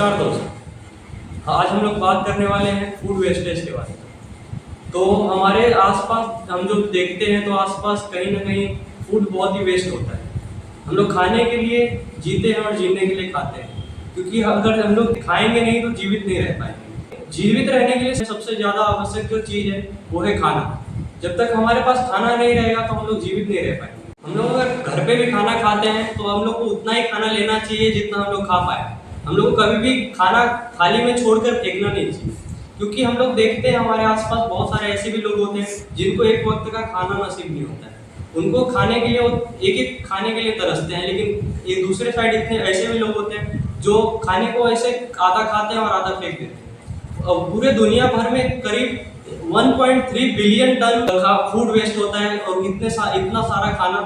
नमस्कार दोस्तों, आज हम लोग बात करने वाले हैं फूड वेस्टेज के बारे में। तो हमारे आसपास हम जो देखते हैं तो आसपास कहीं ना कहीं फूड बहुत ही वेस्ट होता है। हम लोग खाने के लिए जीते हैं और जीने के लिए खाते हैं, क्योंकि अगर हम लोग खाएंगे नहीं तो जीवित नहीं रह पाएंगे। जीवित रहने के लिए सबसे ज़्यादा आवश्यक जो चीज़ है वो है खाना। जब तक हमारे पास खाना नहीं रहेगा तो हम लोग जीवित नहीं रह पाएंगे। हम लोग अगर घर पे भी खाना खाते हैं तो हम लोग को उतना ही खाना लेना चाहिए जितना हम लोग खा पाए। हम लोग को कभी भी खाना थाली में छोड़कर फेंकना नहीं चाहिए, क्योंकि हम लोग देखते हैं हमारे आसपास बहुत सारे ऐसे भी लोग होते हैं जिनको एक वक्त का खाना नसीब नहीं होता है। उनको खाने के लिए एक एक खाने के लिए तरसते हैं, लेकिन एक दूसरे साइड इतने ऐसे भी लोग होते हैं जो खाने को ऐसे आधा खाते हैं और आधा फेंक देते हैं। पूरे दुनिया भर में करीब 1.3 बिलियन टन फूड वेस्ट होता है और इतना सारा खाना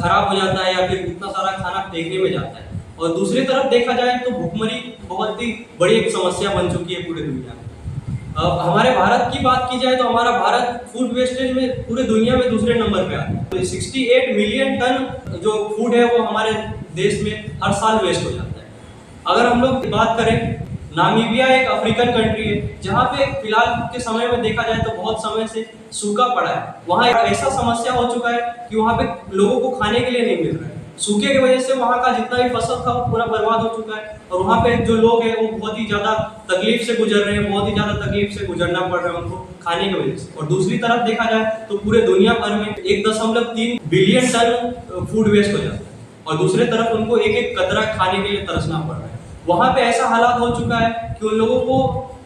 खराब हो जाता है या फिर इतना सारा खाना फेंकने में जाता है। और दूसरी तरफ देखा जाए तो भूखमरी बहुत ही बड़ी एक समस्या बन चुकी है पूरे दुनिया में। हमारे भारत की बात की जाए तो हमारा भारत फूड वेस्टेज में पूरे दुनिया में दूसरे नंबर पे आता है। तो 68 मिलियन टन जो फूड है वो हमारे देश में हर साल वेस्ट हो जाता है। अगर हम लोग बात करें, नामीबिया एक अफ्रीकन कंट्री है जहाँ पे फिलहाल के समय में देखा जाए तो बहुत समय से सूखा पड़ा है। वहाँ एक ऐसा समस्या हो चुका है कि वहाँ पे लोगों को खाने के लिए नहीं मिल रहा है। सूखे की वजह से वहाँ का जितना भी फसल था वो पूरा बर्बाद हो चुका है और वहाँ पे जो लोग हैं वो बहुत ही ज़्यादा तकलीफ से गुजर रहे हैं, बहुत ही ज़्यादा तकलीफ से गुजरना पड़ रहा है उनको खाने की वजह से। और दूसरी तरफ देखा जाए तो पूरे दुनिया भर में 1.3 बिलियन टन फूड वेस्ट हो जाता है और दूसरी तरफ उनको एक एक कतरा खाने के लिए तरसना पड़ रहा है। वहाँ पे ऐसा हालात हो चुका है कि उन लोगों को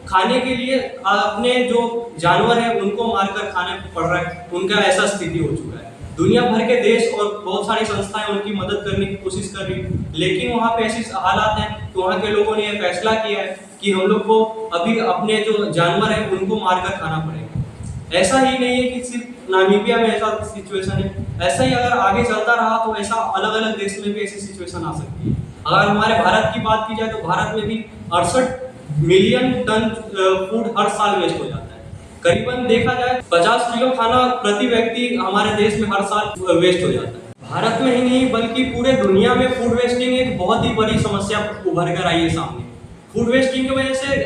खाने के लिए अपने जो जानवर है उनको मारकर खाने पड़ रहा है। उनका ऐसा स्थिति हो चुका है। दुनिया भर के देश और बहुत सारी संस्थाएं उनकी मदद करने की कोशिश कर रही है, लेकिन वहाँ पे ऐसी हालात हैं कि वहाँ के लोगों ने यह फैसला किया है कि हम लोग को अभी अपने जो जानवर है उनको मारकर खाना पड़ेगा। ऐसा ही नहीं है कि सिर्फ नामीबिया में ऐसा सिचुएशन है, ऐसा ही अगर आगे चलता रहा तो ऐसा अलग अलग देश में भी ऐसी सिचुएशन आ सकती है। अगर हमारे भारत की बात की जाए तो भारत में भी 68 मिलियन टन फूड हर साल वेस्ट हो जाता है। करीबन देखा जाए 50 किलो खाना प्रति व्यक्ति हमारे देश में हर साल वेस्ट हो जाता है। भारत में ही नहीं बल्कि पूरे दुनिया में फूड वेस्टिंग एक बहुत ही बड़ी समस्या उभर कर आई है सामने। फूड वेस्टिंग की वजह से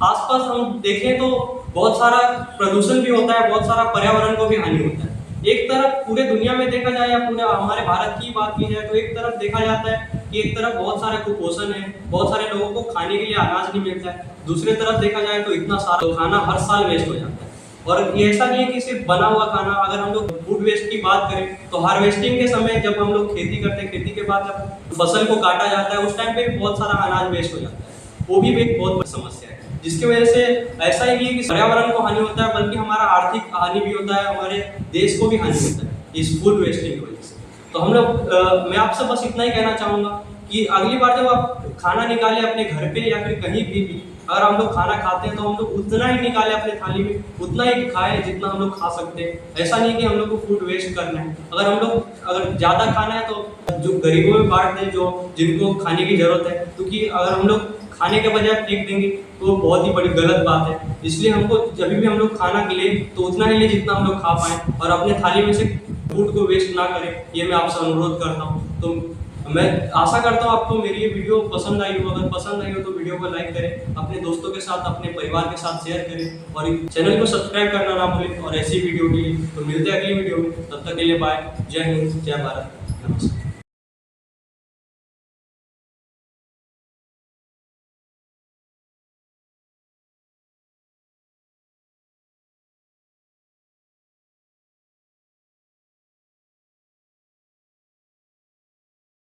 आसपास हम देखें तो बहुत सारा प्रदूषण भी होता है, बहुत सारा पर्यावरण को भी हानि होता है। एक तरफ पूरे दुनिया में देखा जाए या पूरे हमारे भारत की बात की जाए तो एक तरफ देखा जाता है कि एक तरफ बहुत सारे कुपोषण है, बहुत सारे लोगों को खाने के लिए अनाज नहीं मिलता है। दूसरी तरफ देखा जाए तो इतना सारा खाना हर साल वेस्ट हो जाता है। और ये ऐसा नहीं है कि सिर्फ बना हुआ खाना। अगर हम लोग फूड वेस्ट की बात करें तो हार्वेस्टिंग के समय जब हम लोग खेती करते हैं, खेती के बाद जब फसल को काटा जाता है उस टाइम पे भी बहुत सारा अनाज वेस्ट हो जाता है। वो भी एक बहुत बड़ी समस्या है, जिसकी वजह से ऐसा ही नहीं है कि पर्यावरण को हानि होता है बल्कि हमारा आर्थिक हानि भी होता है, हमारे देश को भी हानि होता है इस फूड वेस्टिंग की वजह से। तो हम लोग मैं आपसे बस इतना ही कहना चाहूँगा कि अगली बार जब आप खाना निकालें अपने घर पे या फिर कहीं भी अगर हम लोग खाना खाते हैं तो हम लोग उतना ही निकालें अपने थाली में, उतना ही खाएं जितना हम लोग खा सकते हैं। ऐसा नहीं कि हम लोग को फूड वेस्ट करना है। अगर ज़्यादा खाना है तो जो गरीबों में बांट दें, जो जिनको खाने की ज़रूरत है, क्योंकि अगर हम लोग खाने के बजाय फेंक देंगे तो बहुत ही बड़ी गलत बात है। इसलिए हमको जब भी हम लोग खाना लें तो उतना ही लें जितना हम लोग खा पाएँ और अपने थाली में से फूड को वेस्ट ना करें, ये मैं आपसे अनुरोध करता हूँ। तो मैं आशा करता हूँ आपको मेरी ये वीडियो पसंद आई हो। अगर पसंद आई हो तो वीडियो को लाइक करें, अपने दोस्तों के साथ, अपने परिवार के साथ शेयर करें और चैनल को सब्सक्राइब करना ना भूलें। और ऐसी वीडियो के लिए तो मिलते हैं अगली वीडियो में। तब तक के लिए बाय। जय हिंद, जय भारत, नमस्कार।